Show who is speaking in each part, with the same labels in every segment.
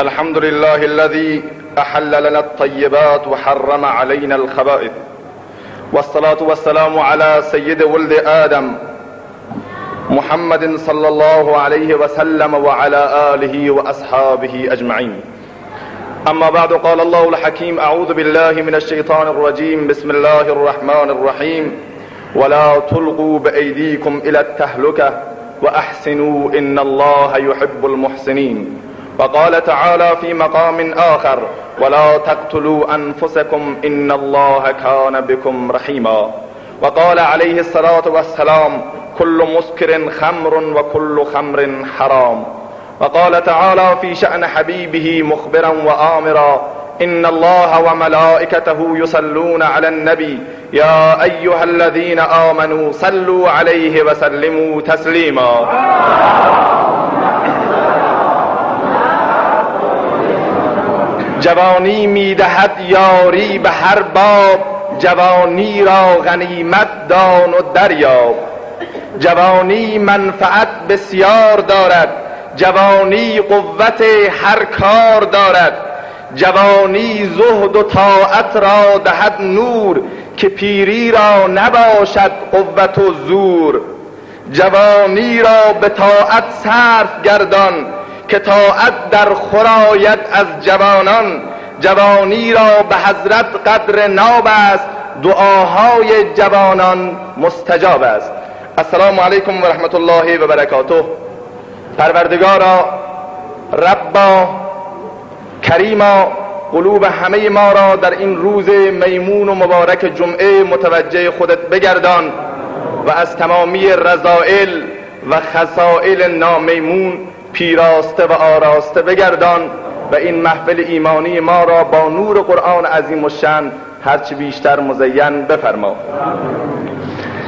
Speaker 1: الحمد لله الذي أحل لنا الطيبات وحرم علينا الخبائث، والصلاة والسلام على سيد ولد آدم محمد صلى الله عليه وسلم وعلى آله وأصحابه أجمعين. أما بعد، قال الله الحكيم: أعوذ بالله من الشيطان الرجيم، بسم الله الرحمن الرحيم، ولا تلقوا بأيديكم إلى التهلكة وأحسنوا إن الله يحب المحسنين. وقال تعالى في مقام آخر: ولا تقتلوا أنفسكم إن الله كان بكم رحيما. وقال عليه الصلاة والسلام: كل مسكر خمر وكل خمر حرام. وقال تعالى في شأن حبيبه مخبرا وآمرا: إن الله وملائكته يصلون على النبي يا أيها الذين آمنوا صلوا عليه وسلموا تسليما. جوانی میدهد یاری به هر باب، جوانی را غنیمت دان و دریاب. جوانی منفعت بسیار دارد، جوانی قوت هر کار دارد. جوانی زهد و طاعت را دهد نور، که پیری را نباشد قوت و زور. جوانی را به طاعت صرف گردان، که طاعت در خورآید از جوانان. جوانی را به حضرت قدر ناب است، دعاهای جوانان مستجاب است. السلام علیکم و رحمت الله و برکاته. پروردگارا، ربا، کریما، قلوب همه ما را در این روز میمون و مبارک جمعه متوجه خودت بگردان و از تمامی رذائل و خصائل نامیمون پیراسته و آراسته بگردان و این محفل ایمانی ما را با نور قرآن عظیم الشأن هرچی بیشتر مزین بفرما.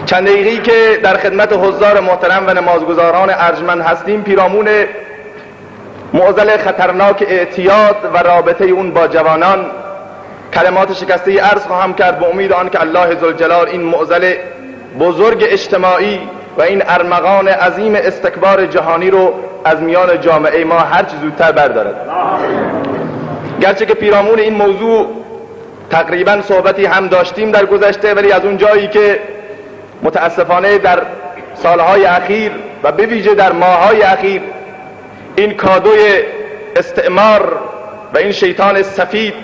Speaker 1: چند دقیقه‌ای که در خدمت حضار محترم و نمازگزاران ارجمند هستیم، پیرامون معضل خطرناک اعتیاد و رابطه اون با جوانان کلمات شکسته عرض خواهم کرد، به امید آن که الله ذوالجلال این معضل بزرگ اجتماعی و این ارمغان عظیم استکبار جهانی رو از میان جامعه ما هر چه زودتر بردارد. گرچه که پیرامون این موضوع تقریبا صحبتی هم داشتیم در گذشته، ولی از اون جایی که متاسفانه در سالهای اخیر و به ویژه در ماههای اخیر این کادوی استعمار و این شیطان سفید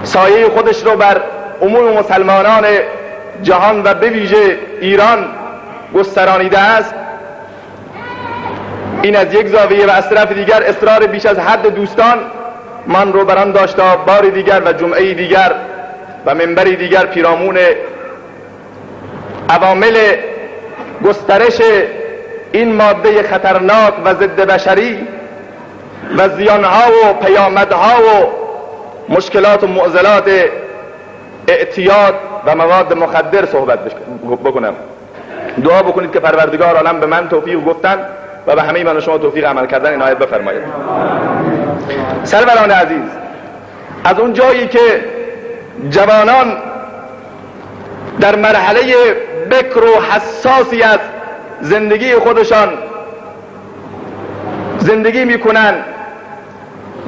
Speaker 1: سایه خودش رو بر عموم مسلمانان جهان و به ویژه ایران گسترانیده است، این از یک زاویه و از طرف دیگر اصرار بیش از حد دوستان من رو بران داشته بار دیگر و جمعه دیگر و منبری دیگر پیرامون عوامل گسترش این ماده خطرناک و ضد بشری و زیانها و پیامدها و مشکلات و معضلات اعتیاد و مواد مخدر صحبت بکنم. دعا بکنید که پروردگار عالم به من توفیق گفتن و به همه من و شما توفیق عمل کردن عنایت بفرماید. سروران عزیز، از اون جایی که جوانان در مرحله بکر و حساسی از زندگی خودشان زندگی میکنن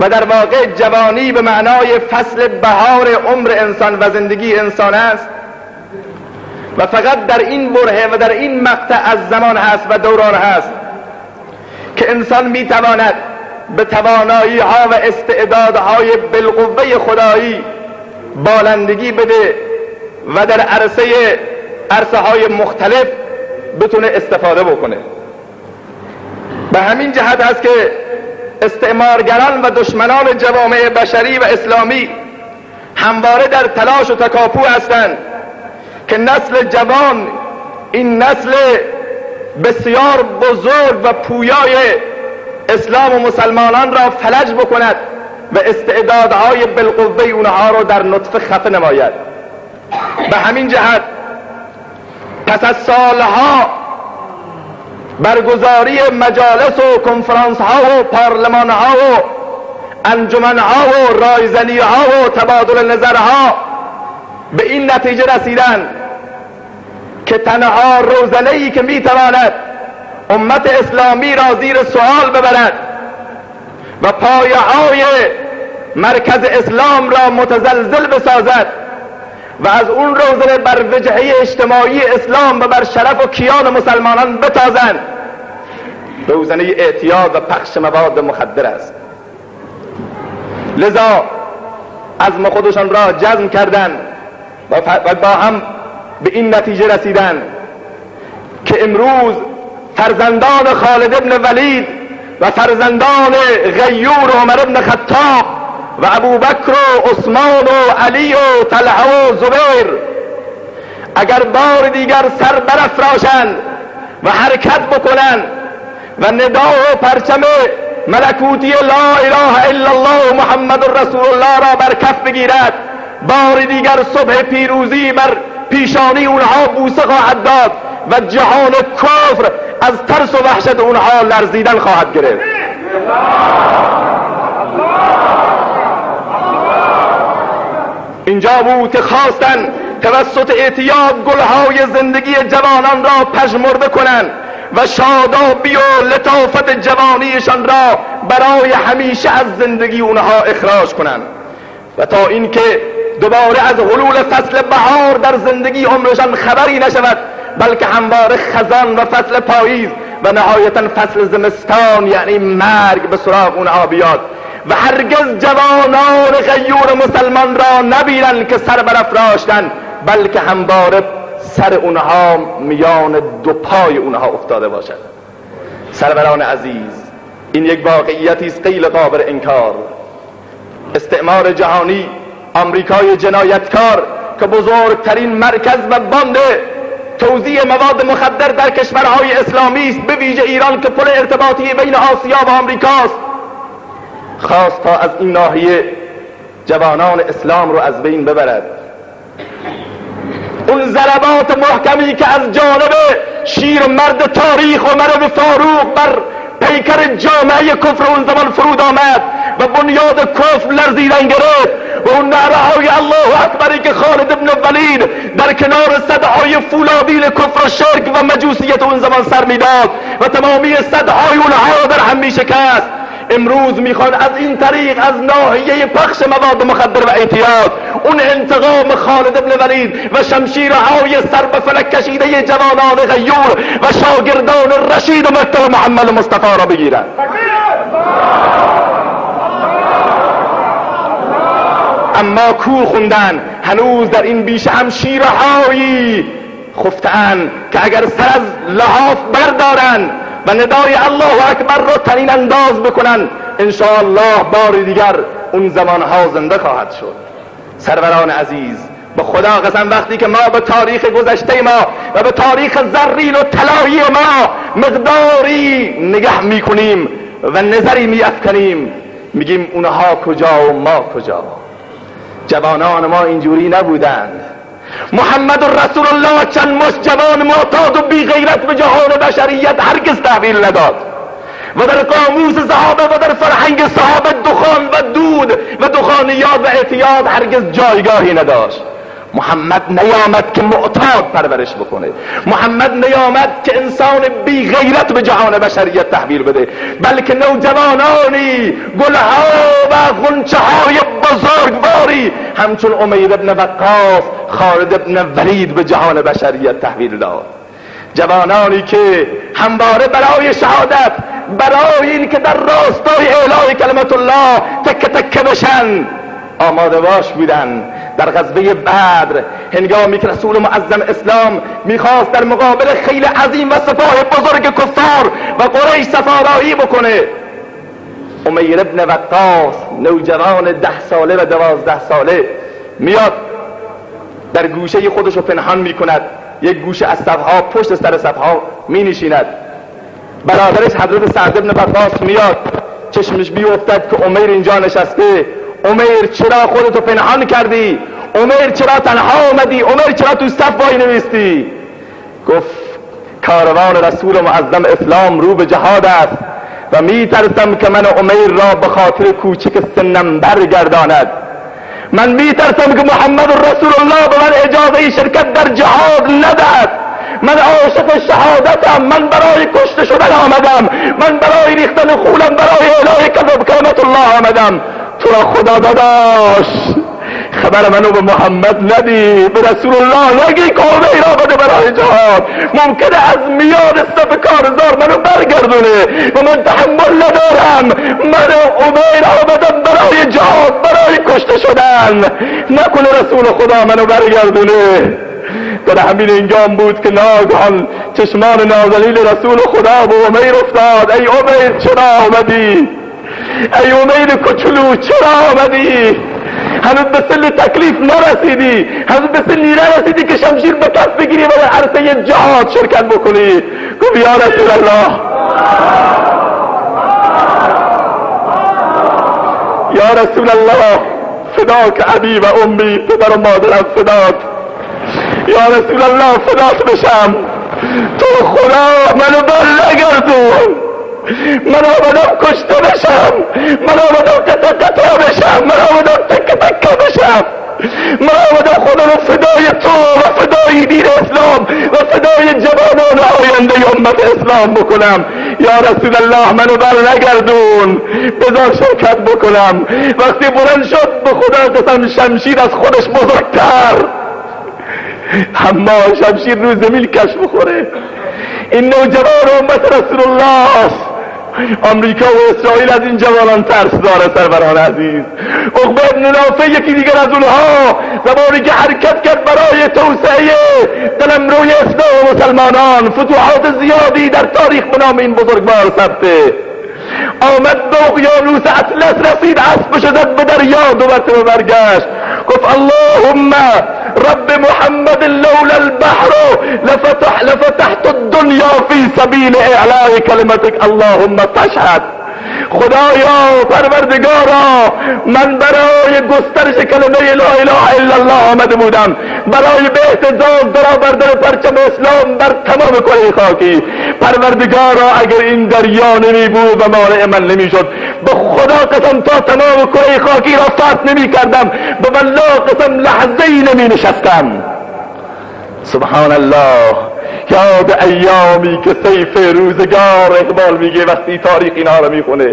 Speaker 1: و در واقع جوانی به معنای فصل بهار عمر انسان و زندگی انسان است و فقط در این برهه و در این مقطع از زمان هست و دوران هست که انسان میتواند به توانایی ها و استعدادهای بالقوه خدایی بالندگی بده و در عرصه های مختلف بتونه استفاده بکنه. به همین جهت است که استعمارگران و دشمنان جوامع بشری و اسلامی همواره در تلاش و تکاپو هستند که نسل جوان، این نسل بسیار بزرگ و پویای اسلام و مسلمانان را فلج بکند و استعدادهای بالقوه اونها را در نطفه خفه نماید. به همین جهت پس از سالها برگزاری مجالس و کنفرانس ها و پارلمان ها و انجمن ها و رایزنی ها و تبادل نظرها به این نتیجه رسیدن که تنها روزنه‌ای که میتواند امت اسلامی را زیر سوال ببرد و پایه‌های مرکز اسلام را متزلزل بسازد و از اون روزنه بر وجهه اجتماعی اسلام و بر شرف و کیان مسلمانان بتازند، روزنه اعتیاد و پخش مواد مخدر است. لذا عزم خودشان را جزم کردند و با هم به این نتیجه رسیدند که امروز فرزندان خالد ابن ولید و فرزندان غیور عمر ابن خطاب و ابوبکر و عثمان و علی و طلحه و زبیر اگر بار دیگر سر برافراشند و حرکت بکنند و ندا و پرچم ملکوتی لا اله الا الله محمد رسول الله را بر کف بگیرد، بار دیگر صبح پیروزی بر پیشانی اونها بوسه خواهد داد و جهان کفر از ترس و وحشت اونها لرزیدن خواهد گرفت. اینجا بود که خواستن توسط اعتیاد گلهای زندگی جوانان را پژمرده کنند و شادابی و لطافت جوانیشان را برای همیشه از زندگی اونها اخراج کنند و تا اینکه دوباره از حلول فصل بهار در زندگی عمرشان خبری نشود، بلکه همواره خزان و فصل پاییز و نهایتا فصل زمستان یعنی مرگ به سراغ اونها بیاد و هرگز جوانان غیور مسلمان را نبینند که سر برافراشتن، بلکه همواره سر اونها میان دو پای اونها افتاده باشد. سروران عزیز، این یک واقعیتی است غیر قابل انکار. استعمار جهانی، آمریکای جنایتکار که بزرگترین مرکز و باند توزیع مواد مخدر در کشورهای اسلامی است، به ویژه ایران که پل ارتباطی بین آسیا و آمریکاست، خواست تا از این ناحیه جوانان اسلام رو از بین ببرد. اون ضربات محکمی که از جانب شیر مرد تاریخ عمر فاروق بر پیکر جامعه کفر اون زمان فرود آمد و بنیاد کفر لرزیدن گرفت و اون نعره‌های الله اکبری که خالد ابن ولید در کنار صدهای فولادین کفر و شرک و مجوسیت اون زمان سر میداد و تمامی صدهای اونها در هم میشکست، امروز میخوان از این طریق از ناحیه پخش مواد مخدر و اعتیاد اون انتقام خالد ابن ولید و شمشیرهای سر به فلک کشیده جوانان غیور و شاگردان رشید و مکتب محمد مصطفی را بگیرند. اما کور خوندن هنوز در این بیشه هم شیرهایی خفته‌اند که اگر سر از لحاف بردارند و ندای الله اکبر رو تنین انداز بکنن، انشاءالله بار دیگر اون زمانها زنده خواهد شد. سروران عزیز، به خدا قسم وقتی که ما به تاریخ گذشته ما و به تاریخ زرین و طلایی ما مقداری نگاه میکنیم و نظری میافکنیم، میگیم اونها کجا و ما کجا. جوانان ما اینجوری نبودند. محمد رسول الله چند مش جوان معتاد و بی غیرت به جهان بشریت هرگز تحویل نداد و در قاموس صحابه و در فرهنگ صحابه دخان و دود و دخانیات و اعتیاد هرگز جایگاهی نداشت. محمد نیامد که معتاد پرورش بکنه، محمد نیامد که انسان بی غیرت به جهان بشریت تحویل بده، بلکه نوجوانانی گلها و غنچه‌های بزرگواری همچون امیر ابن وقاص، خالد ابن ولید به جهان بشریت تحویل داد. جوانانی که همواره برای شهادت، برای این که در راستای اعلای کلمت الله تکه تکه بشن آماده باش بودن. در غزوه بدر هنگامی که رسول معظم اسلام میخواست در مقابل خیل عظیم و سپاه بزرگ کفار و قریش سفارایی بکنه، امیر ابن وقاص نوجوان 10 ساله و 12 ساله میاد در گوشه خودشو پنهان میکند، یک گوشه از صفها پشت سر صفها می نشیند. برادرش حضرت سعد ابن وقاص میاد، چشمش بیفتد که امیر اینجا نشسته. امیر چرا خودتو پنهان کردی؟ امیر چرا تنها آمدی؟ امیر چرا تو صف وای نویستی؟ گفت کاروان رسول معظم اسلام رو به جهاد است و می ترسم که من امیر را به خاطر کوچک سنم برگرداند. من می ترسم که محمد رسول الله به من اجازه شرکت در جهاد ندهد من عاشق شهادتم، من برای کشته شدن آمدم، من برای ریختن خونم برای اعلای کلمت الله آمدم. تو را خدا داداش خبر منو به محمد ندی، به رسول الله نگی که عمیر آمده برای جهاد. ممکنه از میان صف کارزار منو برگردونه و من تحمل ندارم. من عمیر آمدم برای جهاد، برای کشته شدن، نکنه رسول خدا منو برگردونه. در همین انجام بود که ناگهان چشمان نازنین رسول خدا به عمیر افتاد. ای عمیر چرا آمدی؟ ای عمیر کوچولو چرا آمدی؟ هنوز به سن تکلیف نرسیدی، هنوز به سنی نرسیدی که شمشیر به کف بگیری و در عرصه جهاد شرکت بکنی. گفت یا رسول الله، یا رسول الله فداک ابی و امی، پدر و مادرم فداک. یا رسول الله فدات بشم، تو خدا منو برنگردون، من آمدم کشته بشم، من آمدم قطع بشم، من آمدم تکه تکه بشم، من آمدم خدا رو فدای تو و فدای دین اسلام و فدای جوانان آینده امت اسلام بکنم. یا رسول الله منو برنگردون، بذار شرکت بکنم. وقتی بلند شد به خدا قسم شمشیر از خودش بزرگتر، اما شمشیر رو زمین کش بخوره. این نوجوان امت رسول الله است. آمریکا و اسرائیل از این جوانان ترس داره سروران عزیز. عقبه ابن نافع یکی دیگر از اونها، زمانی که حرکت کرد برای توسعه قلمروی اسلام و مسلمانان، فتوحات زیادی در تاریخ به نام این بزرگوار ثبته، آمد به اقیانوس اطلس رسید، اسبش زد به دریا، دو مرتبه برگشت گفت اللهم رب محمد لولا البحر لفتحت الدنیا فی سبیل اعلاء کلمتک اللهم فاشهد. خدایا پروردگارا، من برای گسترش کلمه لا اله الا الله آمده بودم، برای به احتجاج برآوردن پرچم اسلام بر تمام کره خاکی. پروردگارا اگر این دریا نمی بود و مانع من نمی شد، به خدا قسم تا تمام کره خاکی را فتح نمی کردم، به والله قسم لحظه‌ای نمی نشستم. سبحان الله. یاد ایامی که سیف روزگار، اقبال میگه وقتی تاریخ اینا رو میخونه،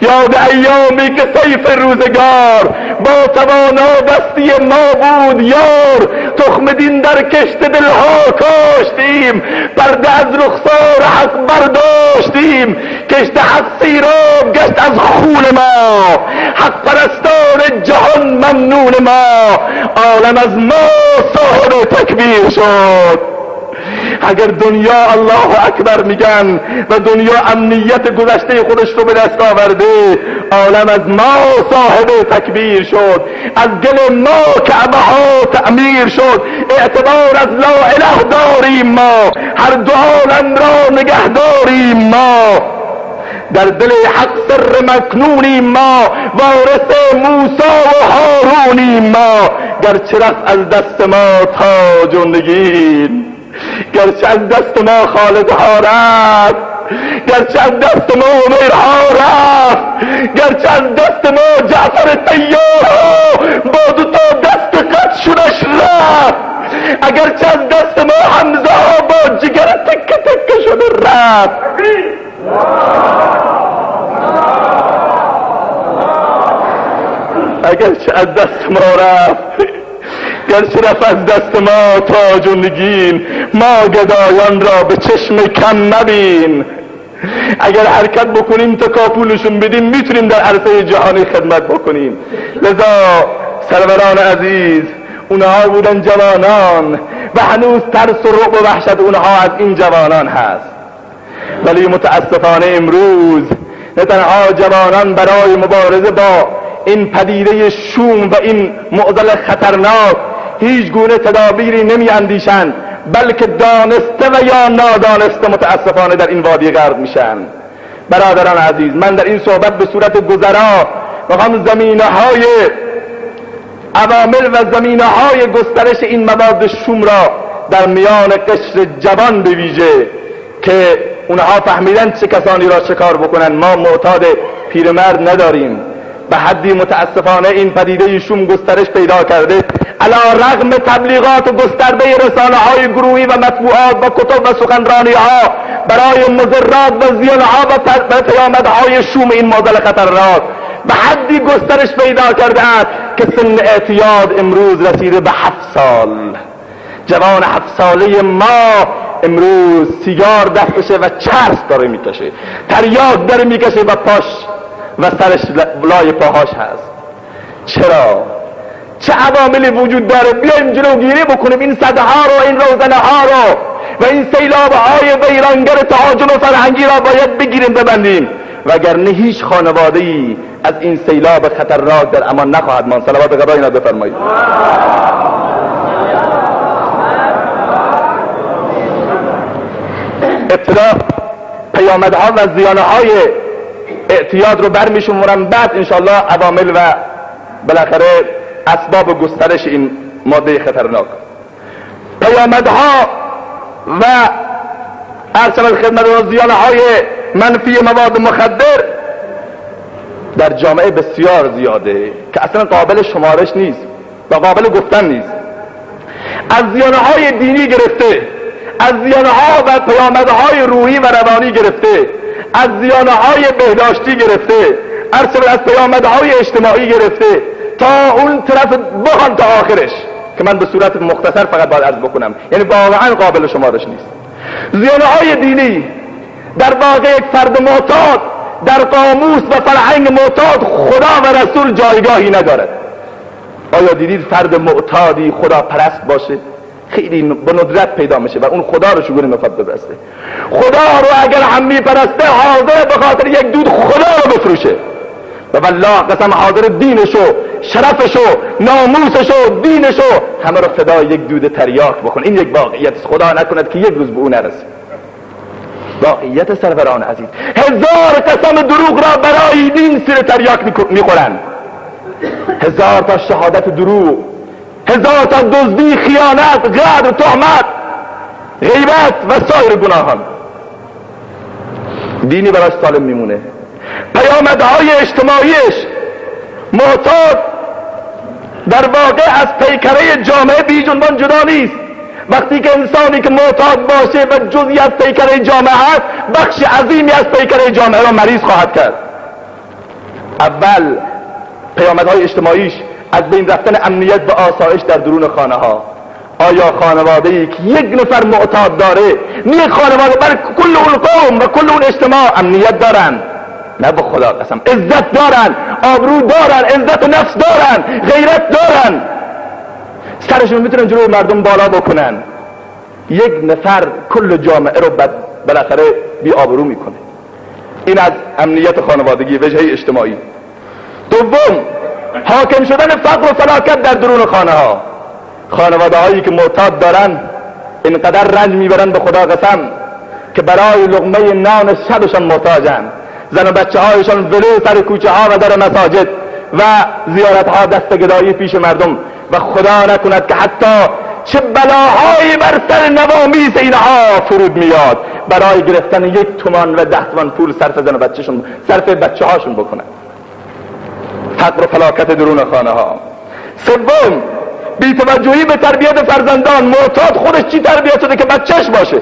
Speaker 1: یاد ایامی که سیف روزگار با توانا دستی ما بود یار، تخم دین در کشت دلها کاشتیم، پرده از رخسار حق برداشتیم، کشت حق سیراب گشت از خون ما، حق پرستان جهان ممنون ما، عالم از ما صاحب تکبیر شد. اگر دنیا الله اکبر میگن و دنیا امنیت گذشته خودش رو به دست آورده، عالم از ما صاحب تکبیر شد، از گل ما کعبه ها تعمیر شد، اعتبار از لا اله داریم ما، هر دو عالم را نگه داریم ما، در دل حق سر مکنونیم ما، وارث موسی و هارونیم ما، گرچه رفت از دست ما تاج و نگین، گرچه از دست ما خالد ها رفت، گرچه از دست ما عمیر ها رفت، گرچه از دست ما جعفر طیار ها با دو تا دست قدشونش رفت، اگرچه از دست ما حمزه ها با جگر تکه تکه شده رفت، اگرچه از دست ما رفت، گرچه رفت از دست ما تاج و نگین، ما گدایان را به چشم کم مبین. اگر حرکت بکنیم تا کاپولشون بدیم میتونیم در عرصه جهانی خدمت بکنیم. لذا سروران عزیز، اونها بودن جوانان و هنوز ترس و رعب و وحشت اونها از این جوانان هست. ولی متاسفانه امروز نه تنها جوانان برای مبارزه با این پدیده شوم و این معضل خطرناک هیچ گونه تدابیری نمی اندیشند، بلکه دانسته و یا نادانسته متاسفانه در این وادی غرق میشن. برادران عزیز، من در این صحبت به صورت گذرا میخوام زمینه‌های عوامل و زمینه‌های گسترش این مواد شوم را در میان قشر جوان به ویژه که اونها فهمیدن چه کسانی را شکار بکنن. ما معتاد پیرمرد نداریم، به حدی متاسفانه این پدیده شوم گسترش پیدا کرده، علی رغم تبلیغات گسترده رسانه های گروهی و مطبوعات و کتب و سخنرانی ها برای مضرات و زیان ها و پیامدهای شوم این معضل خطرناک به حدی گسترش پیدا کرده است که سن اعتیاد امروز رسیده به 7 سال. جوان 7 ساله ما امروز سیگار دستشه و چرس داره میکشه، تریاک داره میکشه و پاش و سرش لای پاهاش هست. چرا؟ چه عواملی وجود داره؟ بیایم جلوگیری بکنیم این صدها رو، این روزنه ها رو و این سیلاب های ویرانگر تهاجم فرهنگی را باید بگیریم ببندیم، وگرنه هیچ خانواده ای از این سیلاب خطرناک در امان نخواهد ماند. صلوات قضایی را بفرمایید. ابتدا پیامدها و زیانهای اعتیاد رو برمیشمرم، بعد انشاءالله عوامل و بالاخره اسباب گسترش این ماده خطرناک. پیامدها و ارسل خدمت زیانهای منفی مواد مخدر در جامعه بسیار زیاده که اصلا قابل شمارش نیست و قابل گفتن نیست. از زیانهای دینی گرفته، از زیانها و پیامدهای روحی و روانی گرفته، از زیانهای بهداشتی گرفته، ارسل از پیامدهای اجتماعی گرفته تا اون طرف بخوان تا آخرش که من به صورت مختصر فقط باید عرض بکنم، یعنی واقعا قابل شمارش نیست. زیانهای دینی در واقع یک فرد معتاد در قاموس و فرهنگ معتاد خدا و رسول جایگاهی ندارد. آیا دیدید فرد معتادی خدا پرست باشه؟ خیلی به ندرت پیدا میشه و اون خدا رو شگون میخواد بپرسته. خدا رو اگر هم میپرسته حاضر به خاطر یک دود خدا رو بفروشه و والله قسم حاضر دینشو، شرفشو، ناموسشو، دینشو همه رو فدای یک دود تریاک بکن. این یک واقعیت است، خدا نکند که یک روز به اون نرسه. واقعیت سروران عزیز، 1000 قسم دروغ را برای دین سیر تریاک میخورن، 1000 تا شهادت دروغ، 1000 تا دزدی، خیانت، غدر، تهمت، غیبت و سایر گناهان. دینی براش سالم میمونه. پیامدهای اجتماعیش، معتاد در واقع از پیکره جامعه بی جنبان جدا نیست. وقتی که انسانی که معتاد باشه و جزئی از پیکره جامعه هست، بخش عظیمی از پیکره جامعه را مریض خواهد کرد. اول پیامدهای اجتماعیش از بین رفتن امنیت و آسایش در درون خانه ها. آیا خانواده ای که یک نفر معتاد داره، نه خانواده بر کل اون قوم و کل اون اجتماع امنیت دارن؟ نه به خدا قسم، عزت دارن، آبرو دارن، عزت نفس دارن، غیرت دارن، سرشون میتونن جلوی مردم بالا بکنن. یک نفر کل جامعه رو بالاخره بی آبرو میکنه. این از امنیت خانوادگی، وجهه اجتماعی. دوم، حاکم شدن فقر و فلاکت در درون خانه ها. خانواده هایی که معتاد دارن اینقدر رنج میبرن به خدا قسم که برای لقمه نان شبشان محتاجن. زن و بچه هایشان ولی سر کوچه ها و در مساجد و زیارت ها دست گدایی پیش مردم و خدا نکند که حتی چه بلاهایی بر سر نوامیس اینها فرود میاد برای گرفتن 1 تومان و 10 تومان پول صرف زن و بچه‌شون، صرف بچه هاشون بکنن. فقر و فلاکت درون خانه ها. سوم، بی‌توجهی به تربیت فرزندان. معتاد خودش چی تربیت شده که بچهش باشه؟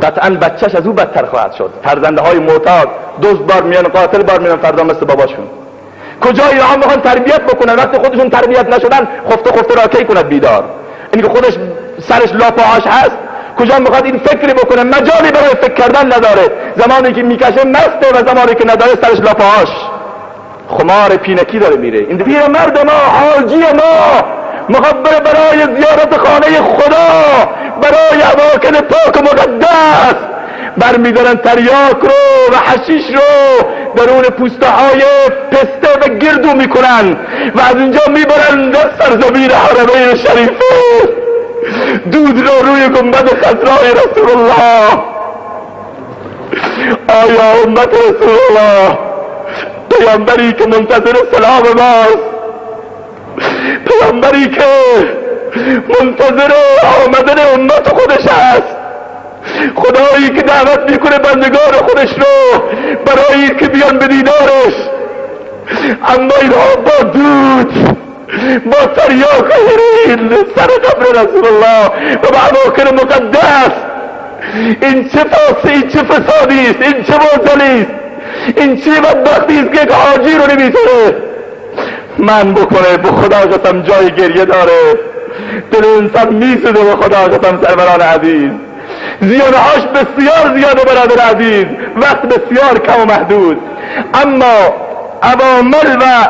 Speaker 1: قطعا بچهش از او بدتر خواهد شد. فرزندهای معتاد دزد بار میان، قاتل بار میان، فردا مثل باباشون. کجا اینها میخوان تربیت بکنن وقتی خودشون تربیت نشدن؟ خفته خفته را کی کند بیدار؟ این که خودش سرش لاپاهاش هست کجا میخواد این فکری بکنه؟ مجالی برای فکر کردن نداره. زمانی که میکشه مسته و زمانی که نداره سرش لاپاهاش خمار پینکی داره میره. این پیر مرد ما، حاجی ما میخواد بره برای زیارت خانه خدا، برای اماکن پاک و مقدس، برمیدارن تریاک رو و حشیش رو درون پوسته های پسته و گردو میکنن و از اینجا میبرن در سرزمین حرمین شریفه دود رو روی گنبد خضرای رسول الله. آیا امت رسول الله، پیامبری که منتظر سلام ماست، پیامبری که منتظر آمدن امت خودش است، خدایی که دعوت میکنه بندگان خودش رو برای که بیان به دیدارش، اما اینها با دود با تریاک و هیرین سر قبر رسول الله و به اماکن مقدس. این چه این چه فسادی است، این چه معضلی است، این چه بدبختی است که یک حاجی رو نمیتونه من بکنه. به خدا قسم جای گریه داره، دل انسان میسوزه. به خدا قسم سروران عزیز، زیانهاش بسیار زیاده برادر عزیز، وقت بسیار کم و محدود، اما عوامل و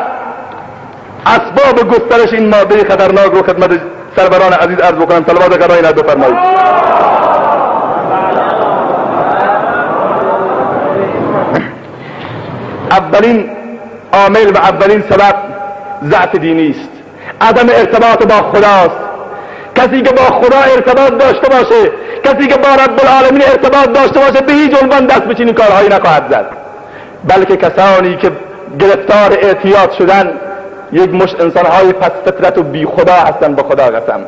Speaker 1: اسباب گسترش این ماده خطرناک رو خدمت سروران عزیز عرض بکنم. صلوات قرائن بفرمایید. اولین عامل و اولین سبب ضعف دینی است، عدم ارتباط با خداست. کسی که با خدا ارتباط داشته باشه، کسی که با رب العالمین ارتباط داشته باشه، به هیچ عنوان دست به چنین کارهایی نخواهد زد. بلکه کسانی که گرفتار اعتیاد شدن یک مشت انسانهای پس فطرت و بی خدا هستند. به خدا قسم،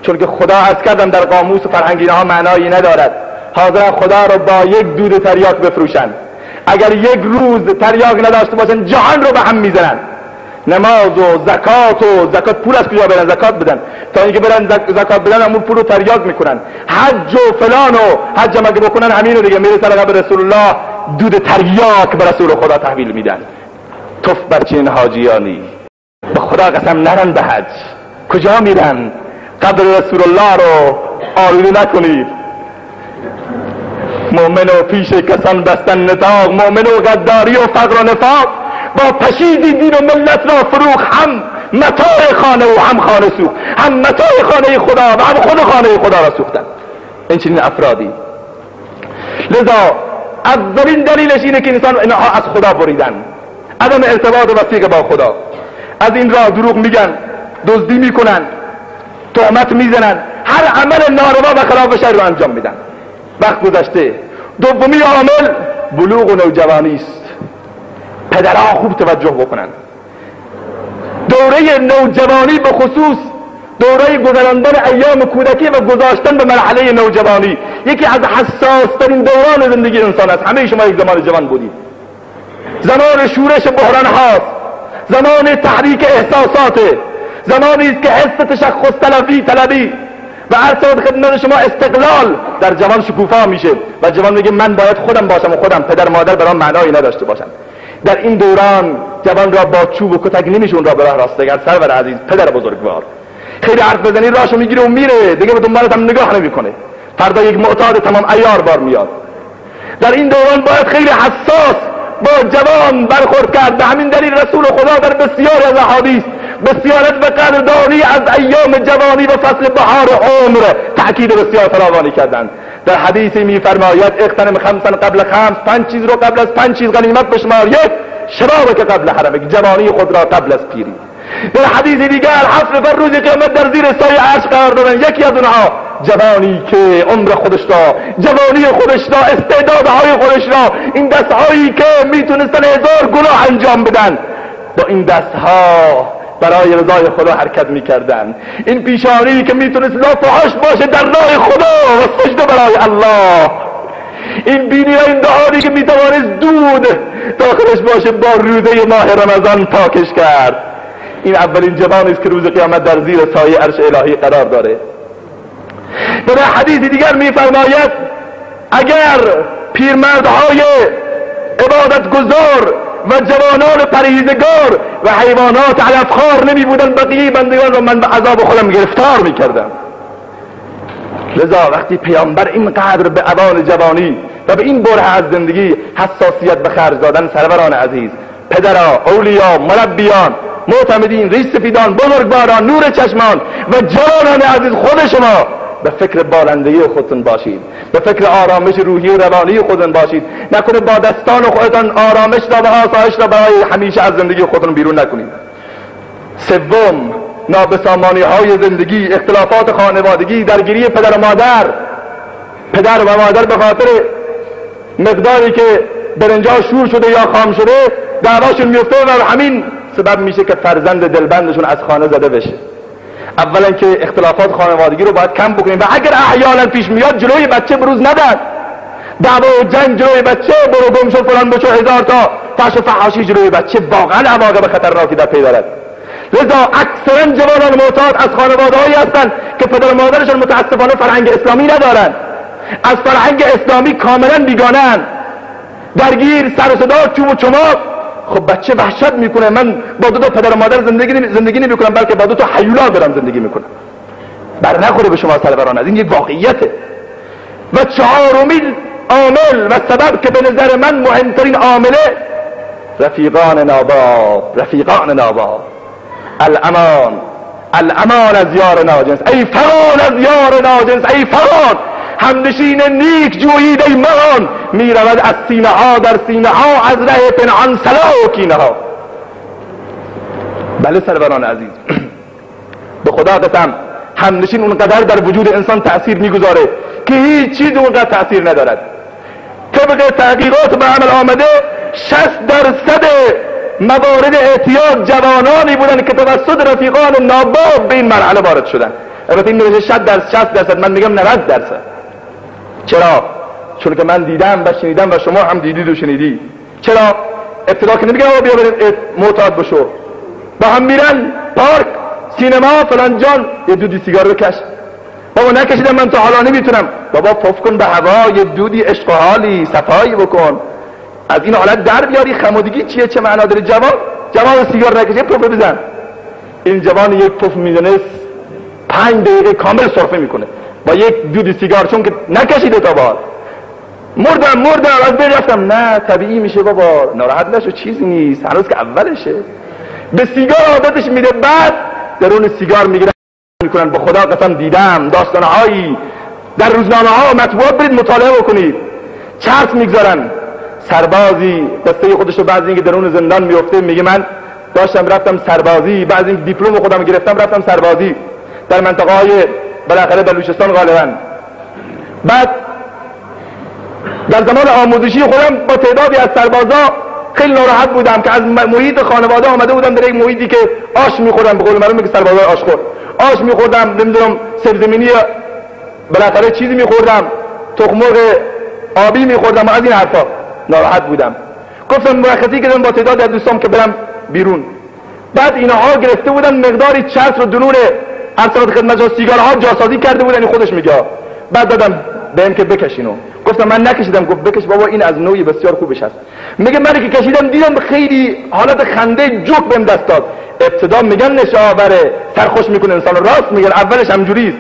Speaker 1: چون که خدا عرض کردم در قاموس و فرهنگ اینها معنایی ندارد. حاضرن خدا رو با یک دود تریاک بفروشن. اگر یک روز تریاک نداشته باشن جهان رو به هم میزنن. نماز و زکات پول از کجا برن؟ زکات بدن. تا اینکه برن زکات بدن همون پول رو تریاک میکنن. حج و فلان و حج هم اگه بکنن همین رو دیگه میره سر قبر رسول الله، دود تریاک به رسول خدا تحویل میدن. توف بر چنین حاجیانی. به خدا قسم نرن به حج. کجا میرن؟ قبر رسول الله رو آلوده نکنید. مؤمن و پیش کسان بستن نطاق، مؤمن و غداری و فقر و نفاق، با پشیدی دین و ملت را فروخ. هم متاع خانه و هم خانه سوخت، هم متاع خانه خدا و هم خود خانه خدا را سوختن این چنین افرادی. لذا اولین دلیلش اینه که انسان اینها از خدا بریدن، عدم ارتباط وثیق با خدا. از این راه دروغ میگن، دزدی میکنن، تهمت میزنن، هر عمل ناروا و خلاف شرع رو انجام میدن. وقت گذشته. دومی عامل بلوغ و نوجوانی است. پدرها خوب توجه بکنن. دوره نوجوانی به خصوص دوره گذراندن ایام کودکی و گذاشتن به مرحله نوجوانی یکی از حساس ترین دوران زندگی انسان است. همه شما یک زمان جوان بودید. زمان شورش بحران هاست، زمان تحریک احساسات، زمانی است که حس تشخص طلبی و عرض خدمت شما استقلال در جوان شکوفا میشه و جوان میگه من باید خودم باشم و خودم، پدر مادر برام معنایی نداشته باشن. در این دوران جوان را با چوب و کتک نمیشه اون را به راه راستگر. سرور عزیز، پدر بزرگوار، خیلی حرف بزنی راشو میگیره و میره دیگه، به دنبالت هم نگاه نمیکنه. فردا یک معتاد تمام عیار بار میاد. در این دوران باید خیلی حساس با جوان برخورد کرد. به همین دلیل رسول خدا در بسیاری از احادیث بسیارت و قدردانی از ایام جوانی و فصل بهار عمر تأکید بسیار فراوانی کردند. در حدیثی میفرماید اغتنم خمسا قبل خمس، 5 چیز رو قبل از 5 چیز غنیمت بشمار. یک، شبابک قبل حرمک، جوانی خود را قبل از پیری. در حدیث دیگر 7 نفر روز قیامت در زیر سایه عرش قرار دادن. یکی از اونها جوانی که عمر خودش را، جوانی خودش را، استعدادهای خودش را، این دستهایی که میتونستن 1000 گناه انجام بدن، با این دستها برای رضای خدا حرکت میکردن. این پیشانی که میتونست لافحاش باشه در راه خدا و سجده برای الله. این بینی و این دهانی که میتوانست دود داخلش باشه با روزه ماه رمضان پاکش کرد. این اولین جوانی است که روز قیامت در زیر سایه عرش الهی قرار داره. در حدیث دیگر میفرماید اگر پیرمردهای عبادت گذار و جوانان پرهیزگار و حیوانات علفخوار نمی بودن، بقیه بندگان رو من به عذاب خودم گرفتار میکردم. لذا وقتی پیامبر اینقدر به اوان جوانی و به این بره از زندگی حساسیت به خرج دادن، سروران عزیز، پدرها، اولیا، مربیان، معتمدین، ریش سفیدان، بزرگواران، نور چشمان و جوانان عزیز، خود شما به فکر بالندگی خودتون باشید، به فکر آرامش روحی و روانی خودتون باشید. نکنه با دستان خودتان آرامش را و آسایش را برای همیشه از زندگی خودتون بیرون نکنید. سوم، نابسامانی های زندگی، اختلافات خانوادگی، درگیری پدر و مادر. پدر و مادر به خاطر مقداری که برنجا شور شده یا خام شده دعواشون میفته و همین سبب میشه که فرزند دلبندشون از خانه زده بشه. اولا که اختلافات خانوادگی رو باید کم بکنیم و اگر احیانا پیش میاد جلوی بچه بروز ندن. دعوا و جنگ جلوی بچه، برو گم شو فلان بچو، 1000 تا فحش و فحاشی جلوی بچه واقعا عواقب خطرناکی در پی دارد. لذا اکثرا جوانان معتاد از خانواده‌هایی هستند که پدر و مادرشان متاسفانه فرهنگ اسلامی ندارند، از فرهنگ اسلامی کاملا بیگانه‌اند، درگیر سر و صدا چوب و چماق. خب بچه وحشت میکنه، من با دو تا پدر و مادر زندگی نمیکنم، بلکه با دو تا هیولا دارم زندگی میکنم. بر نخوره به شما سروران، از این یک واقعیته. و چهارمین عامل و سبب که به نظر من مهمترین عامله، رفیقان ناباب. الامان از یار ناجنس، ای فران از یار ناجنس، ای فران همنشین نیک جویید ای مان، می رود از سینه ها در سینه ها، از ره پنهان صلاح و کینه ها. بله سروران عزیز، به خدا قسم همنشین اونقدر در وجود انسان تأثیر میگذاره که هیچ چیز اونقدر تأثیر ندارد. طبق تحقیقات به عمل آمده 60% موارد اعتیاد جوانانی بودن که توسط رفیقان ناباب به این مرحله وارد شدن. البته این نوشته 60%، من میگم 90%. چرا؟ چون که من دیدم و شنیدم و شما هم دیدید و شنیدید. چرا؟ ابتدا که نمیگم بیا برید معتاد بشو، با هم میرن پارک، سینما، فلان جان، یه دودی سیگار بکش. بابا نکشیدم من تا حالا نمیتونم. بابا پف کن به هوا، یه دودی عشق و حالی صفایی بکن، از این حالت در بیاری. خمودگی چیه؟ چه معنا داره؟ جوان سیگار نکشه، پف بزن. این جوان یک پف میزنه 5 دقیقه کامل سرفه میکنه با یک دودی سیگار، چون که نکشیده تا بار. مردم از بین رفتم. نه طبیعی میشه بابا، ناراحت نشو، چیزی نیست، هنوز که اولشه. به سیگار عادتش میده، بعد درون سیگار میگیرن میکنن. به خدا قسم دیدم داستانهایی در روزنامه ها و مطبوعات، برید مطالعه بکنید. چرت میگذارن. سربازی قصه خودش رو بعضی اینکه درون زندان میفته، میگه من داشتم رفتم سربازی، بعضی اینکه دیپلم خودم گرفتم رفتم سربازی در منطقه های بالاخره بلوچستان غالبا. بعد در زمان آموزشی خودم با تعدادی از سربازا خیلی ناراحت بودم که از محیط خانواده آمده بودم در یک محیطی که آش میخوردم، به قول معروف میگه سربازای آشخور، آش میخوردم، نمیدونم سبزمینی بالاخره چیزی میخوردم، تخم مرغ آبی میخوردم و از این حرفا. ناراحت بودم، گفتم مرخصی کردم با تعدادی از دوستام که برم بیرون. بعد اینها گرفته بودن مقداری چرت رو درون ارسالات خدمت سیگارها جاسازی کرده بودن، خودش میگه. بعد دادم بهم که بکشینو، گفتم من نکشیدم. گفت بکش بابا، این از نوعی بسیار خوبش هست. میگه من که کشیدم دیدم خیلی حالت خنده جوک بهم دست داد. ابتدا میگن نشابره، سرخوش میکنه انسان، راست میگن، اولش همجوریست.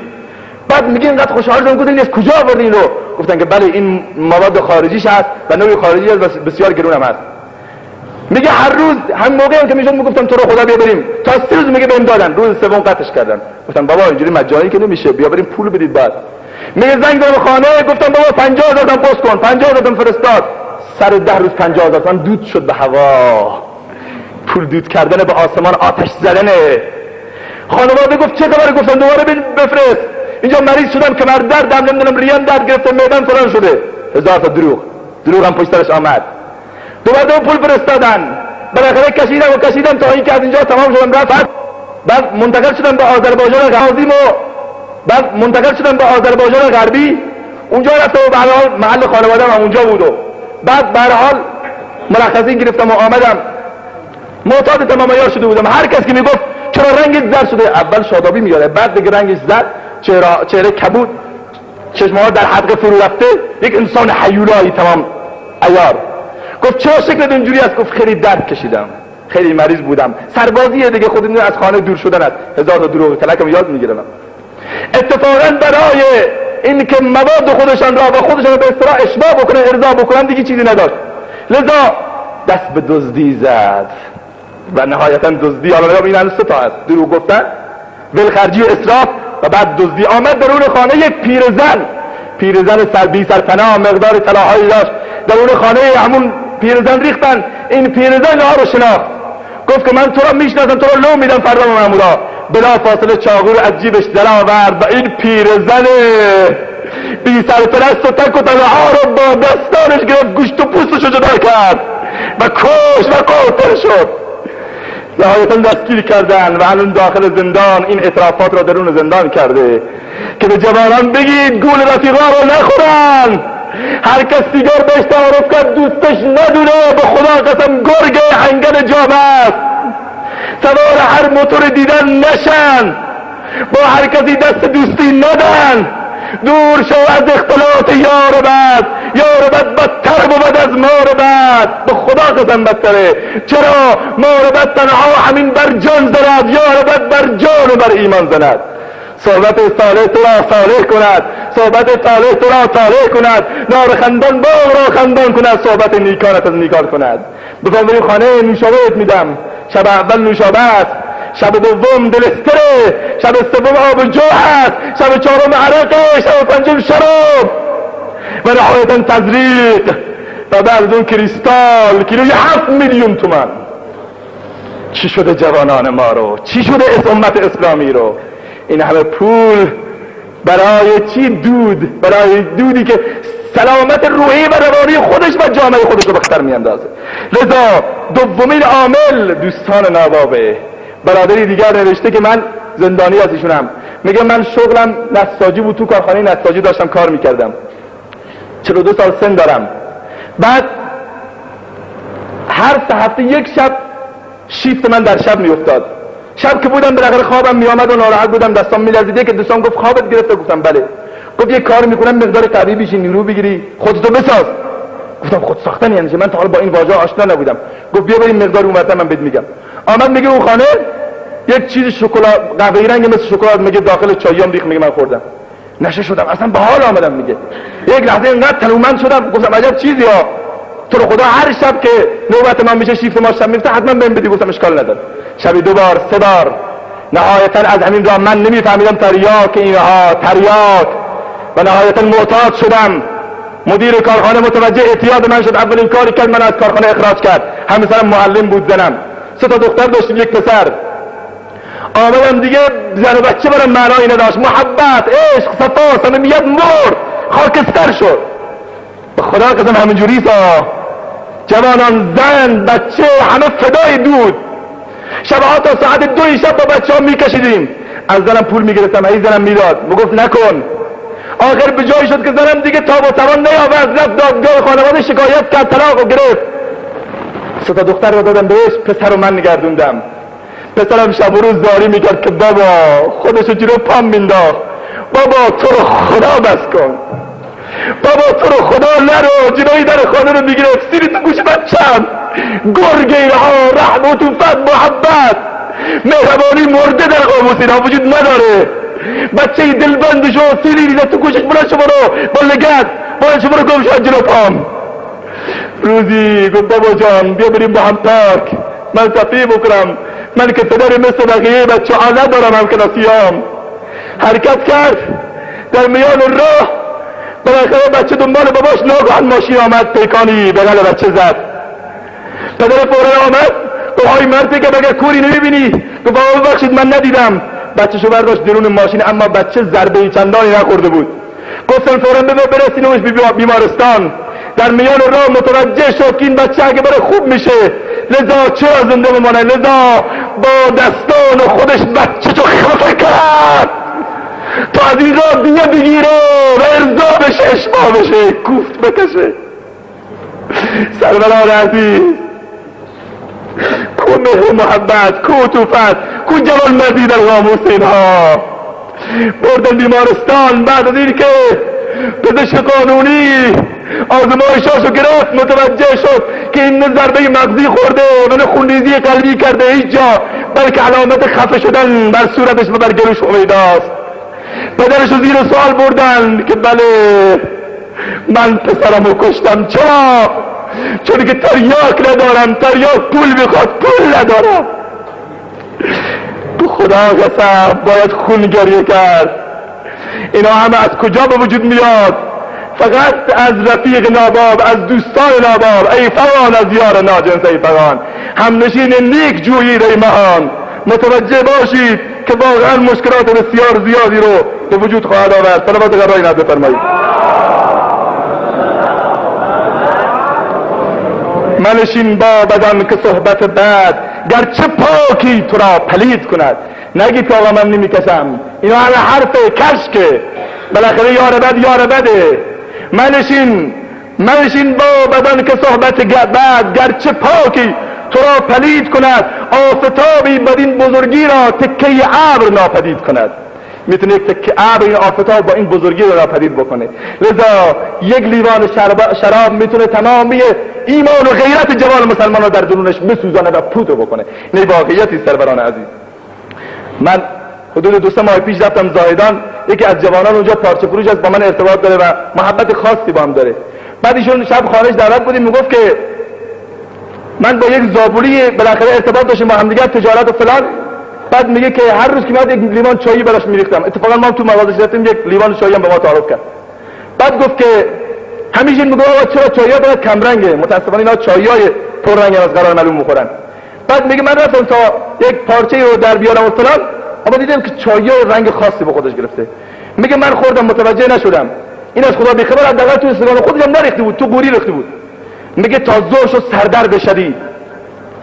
Speaker 1: بعد میگه اینقدر خوشحال شدم، گفتن این از کجا آوردین اینو؟ گفتن که بله این مواد خارجیش هست و نوع خارجی هست و بسیار گرون هم هست. میگه هر روز هم موقعی که میشد میگفتم تو رو خدا بیا بریم، تا 3 روز میگه بهم دادن، روز سوم قطعش کردن. گفتم بابا اینجوری مجانی که نمیشه، بیا بریم پول بدید. بعد میگه زنگ زدم خانه، گفتم بابا 50,000 تومان پست کن، 50,000 تومان فرستاد. سر 10 روز 50,000 تومان دود شد به هوا. پول دود کردن به آسمان، آتش زدنه. خانواده گفت چه خبره؟ گفتم دوباره بفرست، اینجا مریض شدم، کمر دردم، نمیدونم ریه‌ام درد گرفته، معده‌ام فلان شده. هزار تا دروغ هم پشت سرش آمد. دوباره پول فرستادن، بالاخره کشیدم تا اینکه از اینجا تمام شدم رفت. بعد منتقل شدم به آذربایجان غربی، اونجا رفتم و به هر حال محل خانواده‌ام هم اونجا بود. و بعد به هر حال مرخصی گرفتم و آمدم. معتاد تمام عیار شده بودم. هر کس که میگفت چرا رنگت زرد شده، اول شادابی میاره، بعد دیگه رنگش زرد، چهره کبود، چشم‌ها در حلقه فرو رفته، یک انسان هیولایی تمام عیار. گفت چرا شکلت اینجوری است؟ گفت خیلی درد کشیدم، خیلی مریض بودم، سربازیه دیگه، خود از خانه دور شدن است. هزار تا دروغ کلکم یاد میگیرم. اتفاقا برای این که مواد خودشان را و خودشان را به اصطلاح اشباع بکنن، ارضا بکنن، دیگه چیزی نداشت. لذا دست به دزدی زد و نهایتا دزدی، حالا این هنوز 3 تا است: دروغ گفتن، ولخرجی و اسراف و بعد دزدی. آمد درون خانه یک پیرزن بی سرپناه، مقدار طلاهایی داشت، درون خانه همون پیرزن ریختن. این پیرزن اینها رو شناخت، گفت که من تو را میشناسم، تو را لو میدم فردا به مامورا. بلا فاصله چاقو رو از جیبش در آورد و این پیرزن بی سرپرست و تک و تنها رو با دستانش گرفت، گوشت و پوستش رو جدا کرد و کش و قاتل شد. نهایتا دستگیر کردن و الان داخل زندان این اعترافات را درون زندان کرده که به جوانان بگید گول رفیقا رو نخورن. هر کس سیگار بهش تعارف کرد دوستش ندونه، به خدا قسم گرگ هنگل جامه است. سوار هر موتور دیدن نشن، با هر کسی دست دوستی ندن، دور شو از اختلاط یار بد، یار بد بدتر بود از مار بد. به خدا قسم بدتره. چرا؟ مار بد تنها همین بر جان زند، یار بد بر جان و بر ایمان زند. صحبت صالح تو را صالح کند، صحبت صالح تو را صالح کند، نار خندان باغ را خندان کند، صحبت نیکانت از نیکان کند. بفرم بریم خانه نوشابه میدم. شب اول نوشابه است، شب دوم دلستره، شب سوم آب جو هست، شب چهارم عرقه، شب پنجم شراب و نهایتا تزریق و بعد اون کریستال کیلوی 7 میلیون تومان. چی شده جوانان ما رو؟ چی شده امت اسلامی رو؟ این همه پول برای چی؟ دود، برای دودی که سلامت روحی و روانی خودش و جامعه خودش رو به خطر میاندازه. لذا دومین عامل دوستان نوابه. برادری دیگر نوشته که من زندانی از ایشونم، میگه من شغلم نساجی بود، تو کارخانه نساجی داشتم کار میکردم، 42 سال سن دارم. بعد هر 3 هفته یک شب شیفت من در شب میافتاد. شب که بودم بالاخره خوابم میامد و ناراحت بودم، دستام میلرزید. که دوستام گفت خوابت گرفته؟ گفتم بله. گفت یه کار میکنم مقدار قوی بشی، نیرو بگیری، خودتو بساز. گفتم خود ساختن یعنی من تا حالا با این واژه آشنا نبودم. گفت بیا بریم مقدار اونورتر من بهت میگم. آمد میگه اون خانه یک چیز شکلات قهوه‌ای رنگ مثل شکلات میگه داخل چایام ریخت، میگه من خوردم نشه شدم، اصلا به حال آمدم. میگه یک لحظه اینقدر تنومند شدم، گفتم عجب چیزی ها، تو رو خدا هر شب که نوبت ما میشه شیفت ما شب میفته حتما بهم بدی. گفتم اشکال نداره. شبی 2 بار 3 بار. نهایتا از همین راه من نمیفهمیدم تریاک اینها تریاک و نهایتا معتاد شدم. مدیر کارخانه متوجه اعتیاد من شد، اولین کاری کرد من از کارخانه اخراج کرد. همسرم معلم بود، زنم 3 تا دختر داشتیم، 1 پسر. آمدم دیگه زن و بچه برام معنایی نداشت، محبت، عشق، صفا، صمیمیت مرد، خاکستر شد. به خدا قسم همینجوری سا جوانان، زن، بچه همه فدای دود. شبها تا ساعت 2 شب با بچه ها میکشیدیم. از زنم پول میگرفتم، ای زنم میداد، میگفت نکن. آخر به جایی شد که زنم دیگه تاب و توان نیاورد، رفت دادگاه خانواده شکایت کرد، طلاق و گرفت. 3 تا دختر رو دادم بهش، پسر رو من نگردوندم. پسرم شب و روز زاری میکرد که بابا، خودشو جلو پام مینداخت، بابا تو رو خدا بس کن، بابا تو رو خدا نرو، جلوی در خانه رو میگرفت، سیری تو گوش بچم، گرگ اینها، رحم و طوفت، محبت، مهربانی مرده در قاموس اینها وجود نداره. بچه دلبندش و سیری ریزه تو گوشش، بلند شما رو با لگت، بلند شما رو گم شد جلو پام. روزی گفت بابا جان بیا بریم با هم پارک، من تفریح بکنم، من که پدر مثل بقیه بچه ها ندارم، هم کلاسیام. حرکت کرد در میان راه، بالاخره بچه دنبال باباش، ناگهان ماشین آمد پیکانی بغل بچه زد. پدر فوراً آمد گفت های مردی که بگه کوری نمیبینی؟ گفت بابا ببخشید من ندیدم. بچه‌شو برداشت درون ماشین، اما بچه ضربه چندانی نخورده بود. گفتن فوراً برسینوش بیمارستان. در میان راه متوجه شد که این بچه اگه بره خوب میشه، لذا چرا زنده بمانه، لذا با دستان خودش بچه چو خفه کرد تا از این راه دیگه بگیره و ارضا بشه، اشباه بشه، کوفت بکشه. سروران عزیز، کو مهر محبت، کو عطوفت، کو جوان مردی در قاموس اینها؟ بردن بیمارستان. بعد از این که پزشک قانونی آزمایشاشو گرفت، متوجه شد که این ضربه مغزی خورده و نه خونریزی قلبی کرده هیچ جا، بلکه علامت خفه شدن بر صورتش و بر گلوش امیداست. پدرشو زیر سوال بردن که بله من پسرمو کشتم. چرا؟ چون که تریاک ندارم، تریاک پول میخواد، پول ندارم. تو خدا قسم باید خون گریه کرد. اینا همه از کجا به وجود میاد؟ فقط از رفیق ناباب، از دوستان ناباب. ای فغان از یار ناجنس، ای فغان همنشین نیک جویید ای مهان. متوجه باشید که واقعا مشکلات بسیار زیادی رو به وجود خواهد آورد. صلوات غرای نبی بفرمایید. منشین با بدن که صحبت بد، گرچه پاکی تو را پلید کند. نگید که آقا من نمیکشم، اینا همه حرف کشکه، بالاخره یار بد یار بده. منشین با بدن که صحبت بد، گرچه پاکی
Speaker 2: تو را پلید کند، آفتابی بدین بزرگی را تکه ابر ناپدید کند. میتونه یک تکه ابر این آفتاب با این بزرگی رو ناپدید بکنه. لذا یک لیوان شراب میتونه تمامی ایمان و غیرت جوان مسلمان رو در درونش بسوزانه و پودر بکنه. این واقعیتی سروران عزیز. من حدود 2-3 ماه پیش رفتم زاهدان، یکی از جوانان اونجا پارچه فروش است، با من ارتباط داره و محبت خاصی با هم داره. بعد ایشون شب خانه‌اش دعوت بودیم، میگفت که من با یک زابولی بالاخره ارتباط داشتیم با هم دیگه، تجارت و فلان. بعد میگه که هر روز که میاد یک لیوان چایی براش میریختم. اتفاقا ما تو مغازه رفتیم، یک لیوان چایی هم به ما تعارف کرد. بعد گفت که همیشه میگه آقا چرا چای‌ها باید کم رنگه، متاسفانه اینا چای‌های پر رنگ از قرار معلوم میخورن. بعد میگه من رفتم تا یک پارچه رو در بیارم و فلان، اما دیدم که چای‌ها رنگ خاصی به خودش گرفته. میگه من خوردم متوجه نشدم، این از خدا بیخبر، حداقل تو استکان خودش هم نریخته بود، تو گوری ریخته بود. میگه تا ظهر شد سردرد شدید.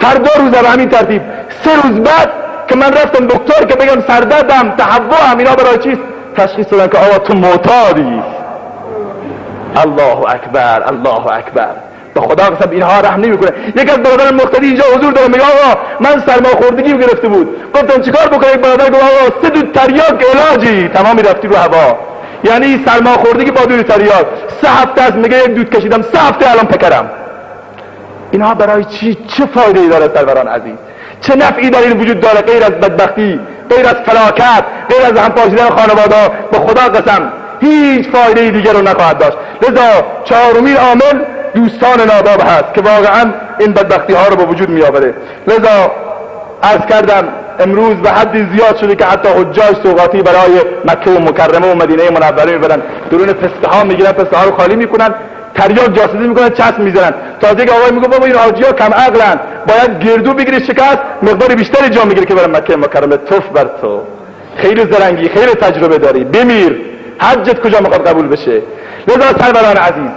Speaker 2: هر 2 روز به همین ترتیب. 3 روز بعد که من رفتم دکتر که بگم سردردم، تهوعم، اینا برای چیست، تشخیص دادن که آقا تو معتادی. الله اکبر، الله اکبر. به خدا قسم اینها رحم نمیکنه. یک از برادران مقتدی اینجا حضور داره، میگه آقا من سرماخوردگی گرفته بود. گفتم چیکار بکنم؟ یک برادر گفت آقا 3 دود تریاک علاجی، تمامی رفتی رو هوا. یعنی سرماخوردگی با دود تریاک 3 هفته است. میگه یک دود کشیدم 3 هفته الان پکرم. اینها برای چه فایده ای داره سروران عزیز؟ چه نفعی در این وجود داره غیر از بدبختی، غیر از فلاکت، غیر از هم پاشیدن خانواده؟ به خدا قسم هیچ فایده دیگر رو نخواهد داشت. لذا 4مین عامل دوستان ناباب هست که واقعا این بدبختی ها رو به وجود می آوره. لذا عرض کردم امروز به حدی زیاد شده که حتی حجاج سوغاتی برای مکه و مکرمه و مدینه منوره میبرن، درون پسته ها میگیرن، پسته ها رو خالی میکنن، تریاک جاسوسی میکنن، چسب میزنن. تازه که آقای میگه بابا این حاجی‌ها کم عقلن، باید گردو بگیری شکست، مقدار بیشتری جا میگیری که برن مکه مکرمه. توف بر تو، خیلی زرنگی، خیلی تجربه داری، بمیر، حجت کجا میخواد قبول بشه. لذا سروران عزیز،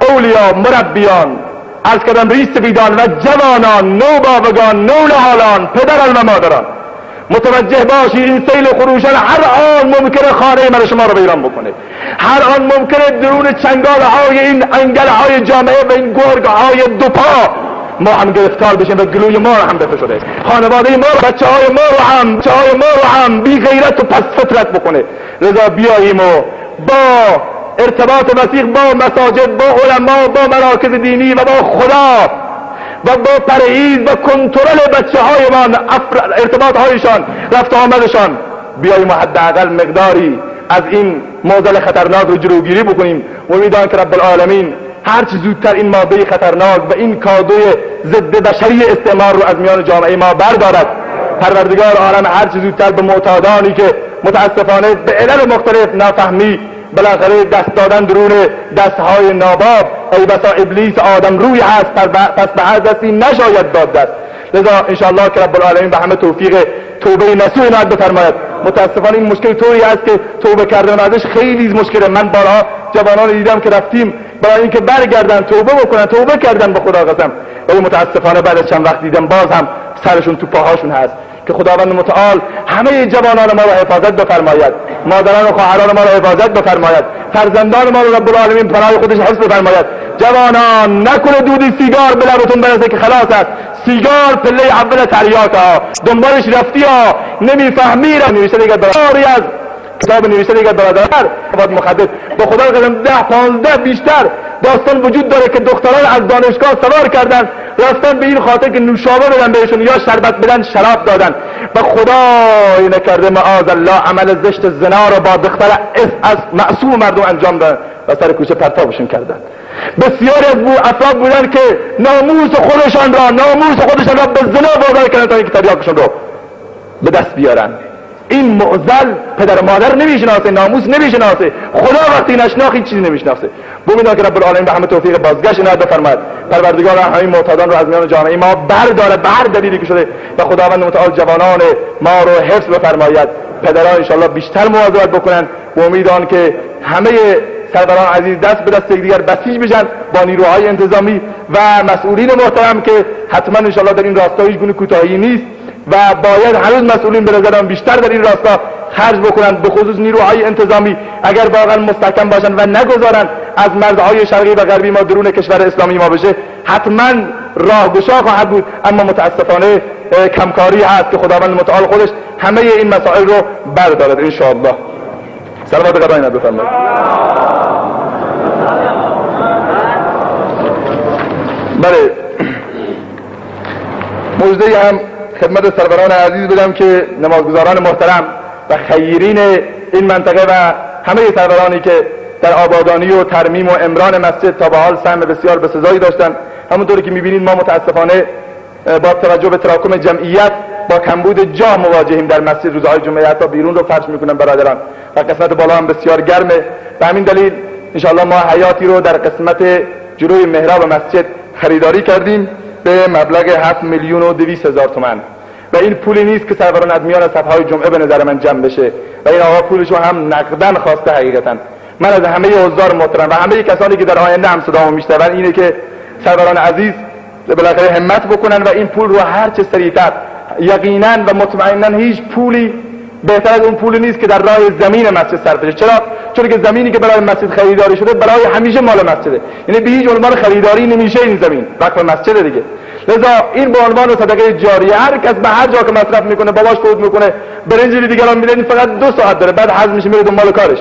Speaker 2: اولیا، مربیان، عرض کردم ریس سفیدان و جوانان، نوباوگان، نونهالان، پدران و مادران، متوجه باشید این سیل و خروشان هر آن ممکنه خانه من شما رو ویران بکنه. هر آن ممکنه درون چنگال های این انگل های جامعه و این گرگ های دوپا ما هم گرفتار بشیم و گلوی ما رو هم بفشده، خانواده ما رو، بچه های ما رو هم بی غیرت و پس فطرت بکنه. لذا بیاییم و با ارتباط وثیق با مساجد، با علما، با مراکز دینی و با خدا و با پرهیز و کنترل بچه های ما، ارتباط هایشان، رفت آمدشان، بیاییم و حداقل مقداری از این معضل خطرناک رو جلوگیری بکنیم. امیدوارم که رب العالمین هر چه زودتر این ماده خطرناک و این کادوی ضد بشری استعمار رو از میان جامعه ما بردارد. پروردگار عالم هر چه زودتر به معتادانی که متاسفانه به علل مختلف نفهمی بالاخره دست دادن درون دستهای ناباب، ای بسا ابلیس آدم روی هست، پس به هر دستی نشاید داد دست. لذا انشاءالله که رب العالمین به همه توفیق توبه نصوح عنایت بفرماید. متاسفانه این مشکل طوری است که توبه کردن ازش خیلی مشکله. من بارها جوانان دیدم که رفتیم برای اینکه برگردن توبه بکنن، توبه کردن به خدا قسم، ولی متاسفانه بعد از چند وقت دیدم باز هم سرشون تو پاهاشون هست. که خداوند متعال همه جوانان ما را حفاظت بفرماید، مادران و خواهران ما را حفاظت بفرماید، فرزندان ما را رب العالمین پناه خودش حفظ بفرماید. جوانان نکنه دودی سیگار به لبتون برسه که خلاص است. سیگار پله اول تریاک ها، دنبالش رفتی ها، نمیفهمی را. نوشته دیگر برای از کتاب نوشته دیگر برادر مواد مخدر، به خدا قسم 10-15 بیشتر داستان وجود داره که دختران از دانشگاه سوار کردن رفتن به این خاطر که نوشابه بدن بهشون یا شربت بدن، شراب دادن. و خدای نکرده معاذ الله عمل زشت زنا رو با دختر از معصوم مردم انجام دادن و سر کوچه پرتابشون کردن. بسیاری از افراد بودن که ناموس خودشان را به زنا وادار کردن تا اینکه تریاکشون رو به دست بیارن. این معضل پدر و مادر نمیشناسه، ناموس نمیشناسه، خدا وقتی نشناخت هیچ چیزی نمیشناسه. بمیدن که رب العالمین به همه توفیق بازگشت عنایت بفرماید. پروردگار همه معتادان رو از میان جامعه ما برداره به هر دلیلی که شده و خداوند متعال جوانان ما رو حفظ بفرماید. پدران انشاءالله بیشتر مواظبت بکنن و امیدوارم که همه سروران عزیز دست به دست یکدیگر بسیج بشن با نیروهای انتظامی و مسئولین محترم که حتما انشاءالله در این راستا هیچ گونه کوتاهی نیست و باید هنوز مسئولین به نظرم بیشتر در این راستا خرج بکنن، به خصوص نیروهای انتظامی اگر واقعا مستحکم باشن و نگذارن از مرزهای شرقی و غربی ما درون کشور اسلامی ما بشه، حتما راهگشا خواهد بود. اما متاسفانه کمکاری هست که خداوند متعال خودش همه این مسائل رو بردارد ان شاء الله. صلوات قدای نبی بفرمایید. بله، مژده هم خدمت سروران عزیز بدم که نمازگزاران محترم و خیرین این منطقه و همه سرورانی که در آبادانی و ترمیم و عمران مسجد تا به حال سهم بسیار بسزایی داشتن، همونطوری که میبینید ما متاسفانه با توجه به تراکم جمعیت با کمبود جا مواجهیم در مسجد. روزهای جمعه حتی بیرون رو فرش میکنن برادران و قسمت بالا هم بسیار گرمه. به همین دلیل انشاءالله ما حیاتی رو در قسمت جلوی محراب مسجد خریداری کردیم به مبلغ 7,200,000 تومان و این پولی نیست که سروران از میان صفهای جمعه به نظر من جمع بشه و این آقا پولشو هم نقدن خواسته. حقیقتا من از همه حضار محترم و همه کسانی که در آینده هم صدامو میشنون اینه که سروران عزیز بالاخره همت بکنن و این پول رو هر چه سریعتر، یقینا و مطمئنا هیچ پولی بهتر از اون پول نیست که در راه زمین مسجد صرف بشه. چرا؟ چون که زمینی که برای مسجد خریداری شده برای همیشه مال مسجده، یعنی به هیچ عنوان خریداری نمیشه این زمین، وقف مسجد دیگه. لذا این به عنوان صدقه جاریه هر کس به هر جا که مصرف میکنه باباش فوت میکنه برنج دیگران میده، این فقط 2 ساعت داره بعد هضم میشه میره دنبال کارش.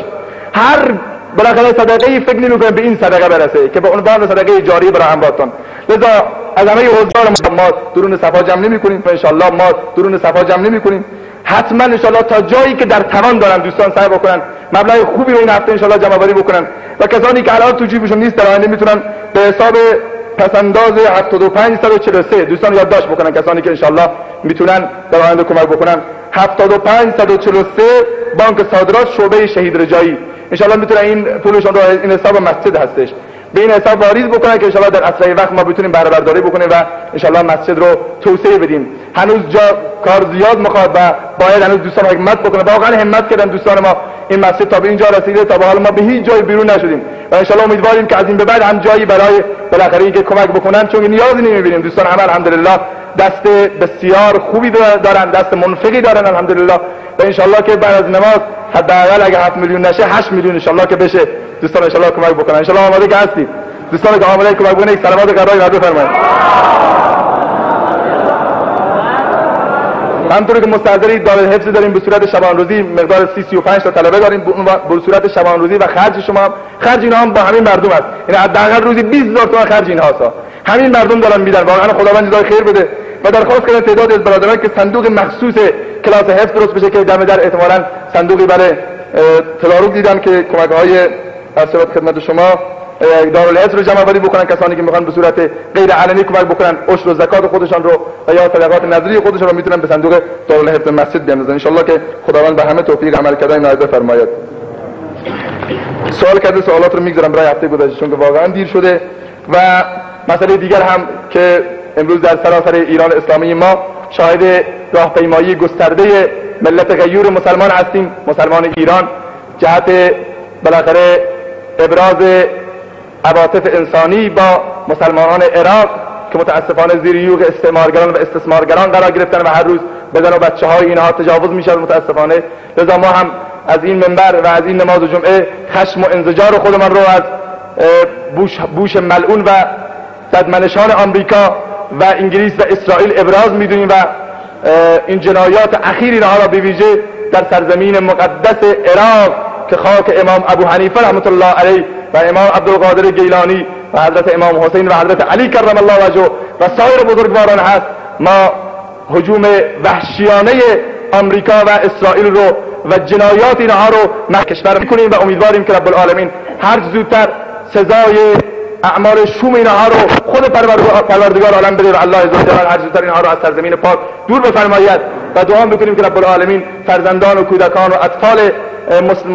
Speaker 2: هر بالاخره صدقه فکر نمیکنه به این صدقه برسه که به عنوان صدقه جاریه برای همراهتون. لذا از همه حضار ما درون صفا جمع نمیکنیم و ان شاء الله ما درون صفا جمع نمیکنیم. حتما ان شاء الله تا جایی که در توان دارن دوستان سعی بکنن مبلغ خوبی رو این هفته ان شاء الله جمع آوری بکنن و کسانی که الان تو جیبشون نیست در آینده میتونن به حساب پسنداز 75143 دوستان یادداشت بکنن، کسانی که ان شاء الله میتونن در آینده کمک بکنن. 75143 بانک صادرات شعبه شهید رجایی ان شاء الله میتونن این پولشون رو این حساب مسجد هستش به این حساب واریز بکنن که ان شاء الله در اسرع وقت ما بتونیم بهره برداری بکنیم و ان شاء الله مسجد رو توسعه بدیم. هنوز جا کار زیاد میخواد و باید هنوز دوستان همت بکنن. واقعا همت کردن دوستان ما این مسجد تا به اینجا رسیده، تا به حال ما به هیچ جای بیرون نشدیم و ان شاء الله امیدواریم که از این به بعد هم جایی برای بالاخره اینکه کمک بکنن، چون نیازی نمیبینیم. دوستان همه الحمدلله دست بسیار خوبی دارن، دست منفقی دارن الحمدلله و ان شاء الله که بعد از نماز حداقل اگه 7 میلیون نشه 8 میلیون ان شاء الله که بشه دوستان ان شاء الله کمک بکنن. ان شاء الله آماده که هستید دوستان که آماده کمک بکنید صلوات قرای نبی بفرمایید. همونطوری که مستحضرید دارالحفظ داریم به صورت شبان روزی مقدار 35 تا طلبه داریم به صورت شبان روزی و خرج شما خرج اینا هم با همین مردم است، یعنی حداقل روزی 20000 تومان خرج اینها است. همین مردم دارن میدن. واقعا خداوند جزای خیر بده و درخواست کردن تعداد از برادران که صندوق مخصوص کلاس حفظ درست بشه که دم در احتمالاً صندوقی برای تدارک دیدن که کمک‌های از خدمت شما دارالحفظ رو جمع آوری بکنن. کسانی که میخوان به صورت غیر علنی کمک بکنن عشر و زکات خودشان رو و یا صدقات نظری خودشان رو میتونن به صندوق دارالحفظ مسجد بیاندازن. ان شاء الله که خداوند به همه توفیق عمل کردن عنایت بفرماید. سوال کرده سوالات رو میگذارم برای هفته گذشته چون که واقعا دیر شده و مسئله دیگر هم که امروز در سراسر ایران اسلامی ما شاهد راهپیمایی گسترده ملت غیور مسلمان هستیم. مسلمان ایران جهت بالاخره ابراز عواطف انسانی با مسلمانان عراق که متاسفانه زیر یوغ استعمارگران و استثمارگران قرار گرفتن و هر روز به زن و بچه‌های اینها تجاوز میشه متاسفانه. لذا ما هم از این منبر و از این نماز جمعه خشم و انزجار خودمان رو از بوش ملعون و صدمنشان آمریکا و انگلیس و اسرائیل ابراز میدونیم و این جنایات اخیر اینها را به ویژه در سرزمین مقدس عراق که خاک امام ابو حنیفه رحمت الله علیه و امام عبدالقادر گیلانی و حضرت امام حسین و حضرت علی کرم الله وجهه و سایر بزرگواران هست، ما هجوم وحشیانه آمریکا و اسرائیل رو و جنایات اینها رو کشور میکنیم و امیدواریم که رب العالمین هر زودتر سزای اعمال شوم اینها رو خود پروردگار عالم بده و الله عزوجل هر زودتر اینها رو از سرزمین پاک دور بفرماید و دعا میکنیم که رب العالمین فرزندان و کودکان و اطفال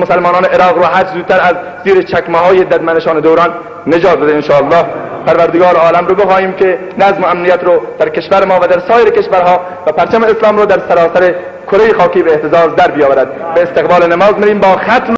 Speaker 2: مسلمانان عراق رو هر زودتر از زیر چکمه های ددمنشان دوران نجات بده. ان شاء الله پروردگار عالم رو بخواهیم که نظم و امنیت رو در کشور ما و در سایر کشورها و پرچم اسلام رو در سراسر کره خاکی به اهتزاز در بیاورد. به استقبال نماز میریم با ختم